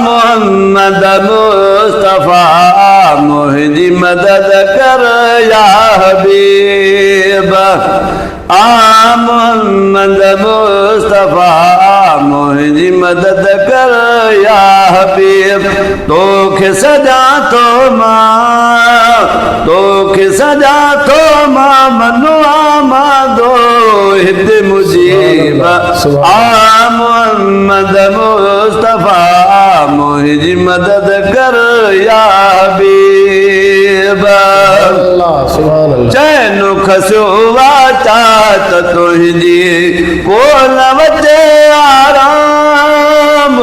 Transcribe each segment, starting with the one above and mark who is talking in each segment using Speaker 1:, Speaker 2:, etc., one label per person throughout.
Speaker 1: मोहम्मद मुस्तफा मुझी मदद कर या हबीब मोहम्मद मुस्तफा मुझी मदद कर या हबीब तोखे सजा तो मां मनुआ मादो हिद मुजीब मोहम्मद मुस्तफा मुझी मदद कर या हबीब चैन खसो वाचात तुझी कोन वचे आराम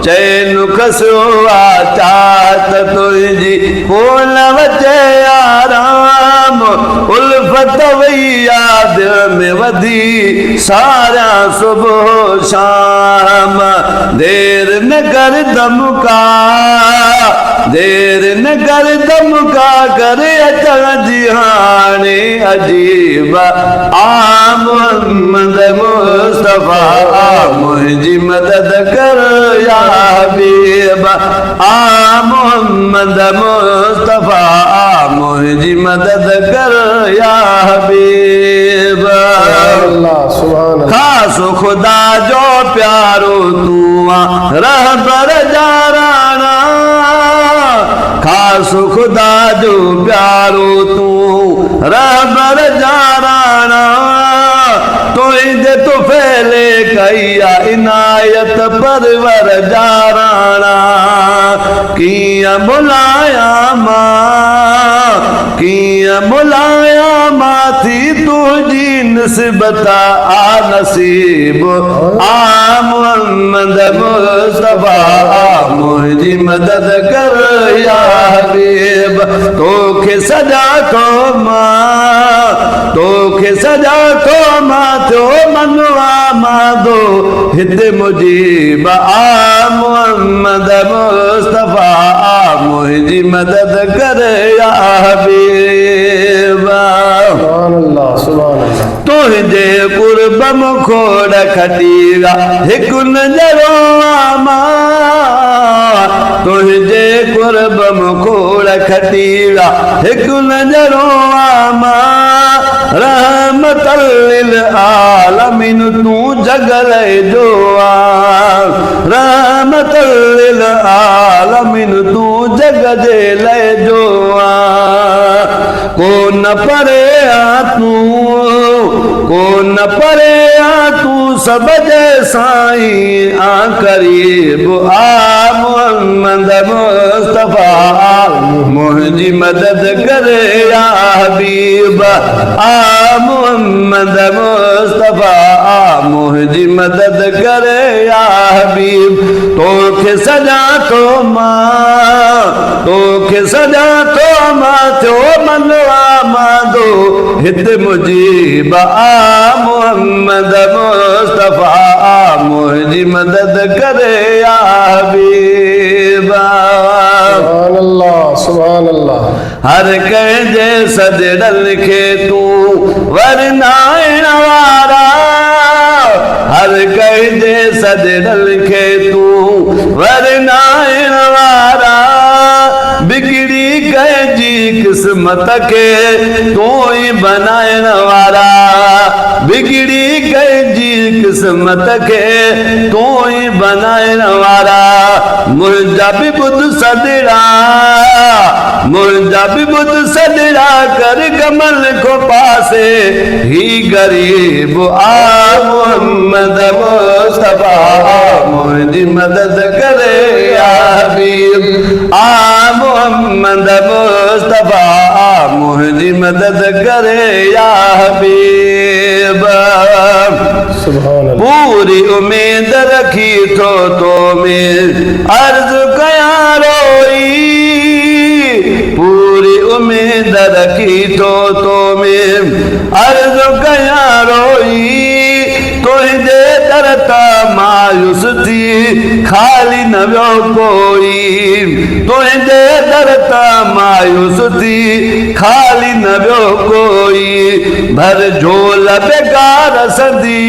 Speaker 1: चैन खसो वाचात तुझी कोन वचे आराम उल्फत वैया दिल में वधी सारा सुबह शाम देर न कर दमका करे अचण जी हाणे अजीब मोहम्मद मुस्तफा मुझी मदद कर या हबीब मोहम्मद मुस्तफा मुझी मदद कर या हबीब खास खुदा जो प्यारो तू रहबर जाराना खास खुदा जो प्यारो तू रहबर जाराना तो फैले कैया इनायत परवर जाराना किया मुलाया मां थी तुझी निस्बता आ नसीब मोहम्मद मुस्तफा मुझी मदद कर या हबीब तोखे सजा तो मां तो मनवा मादो हिद मुजीब मोहम्मद मुस्तफा मुझी मदद कर या हबीब तुझे कुर्ब मुखोड़ खटीरा हिक नजरो आमा तुझे कुर्ब मुखोड़ खटीरा हिक नजरो आमा रहमतल लिल आलमीन तू जगल जो रहमतल लिल आलमीन तू जग जे ले जो को न परे तू सब जैसाई करीब मोहम्मद मुस्तफा मुझी मदद करे या हबीब मोहम्मद मुस्तफा मुझी मदद करे या हबीब तोखे सजा तो मां तो मनवा मादो हिद मुजीब मोहम्मद मुस्तफा मुझी मदद करे या हबीब सुभान अल्लाह हर कंहिंजे सजड़ल खे तू वरनाइण वारा हर कंहिंजे सजड़ल खे तू वरनाइण वारा बिगड़ी कंहिंजी किस्मत खे तू ई बनाइण वारा बिगड़ी कंहिंजी किस्मत खे तू ई बनाइण वारा मुंहिंजा बि ॿुध सॾड़ा कर कमल को पासे ही गरीब मोहम्मद मुस्तफा मुझी मदद करे या हबीब मोहम्मद मुस्तफा मुझी मदद करे या हबीब पूरी उम्मीद रखी तो में अर्ज कया रोई पूरी उम्मीद रखी तो में अर्ज कया रोई तुझे दरता मां मायूस थी खाली न वियो कोई तुंहिंजे दर तां मायूस थी खाली न वियो कोई भर झोल बेकार सदी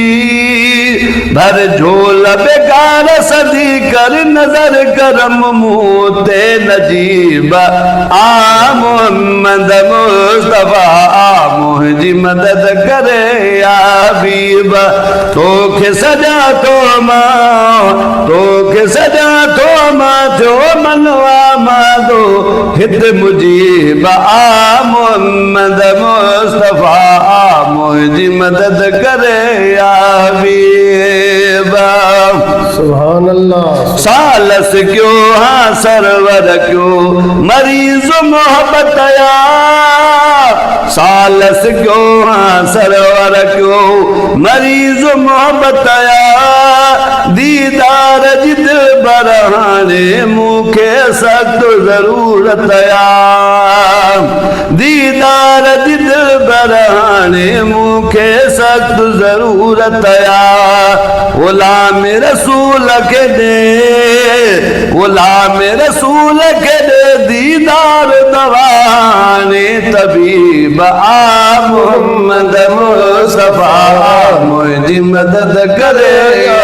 Speaker 1: भर झोल बेकार सदी कर नजर करम मुंह ते नजीब आ मोहम्मद मुस्तफा मुंहिंजी मदद करे या हबीब तोखे सजा तो मां जो मनवा मांगो हित मुजीब आ मोहम्मद मुस्तफा मुंहिंजी मदद करे या हबीब
Speaker 2: सुभान अल्लाह
Speaker 1: सालस क्यों हाँ सरवर क्यों मरीज मोहब्बत या सालस क्यों हाँ सरवर क्यों मरीज मोहब्बत या दीदार जिद बरहाने मूंखे सख्त जरूरत या दीदार जिद बरहाने मूंखे सख्त जरूरत या गुलाम रसूल के दे गुलाम रसूल के दे दीदार दवाने तबीब आ मोहम्मद मुस्तफा मुंहिंजी मदद करे या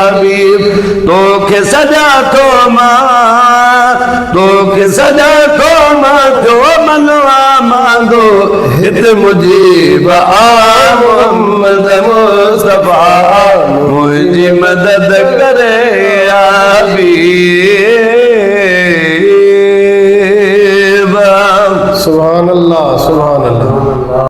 Speaker 1: हबीब तोखे सजा तो मां जो मनवा मांगो हित मुजीब आ मोहम्मद मुस्तफा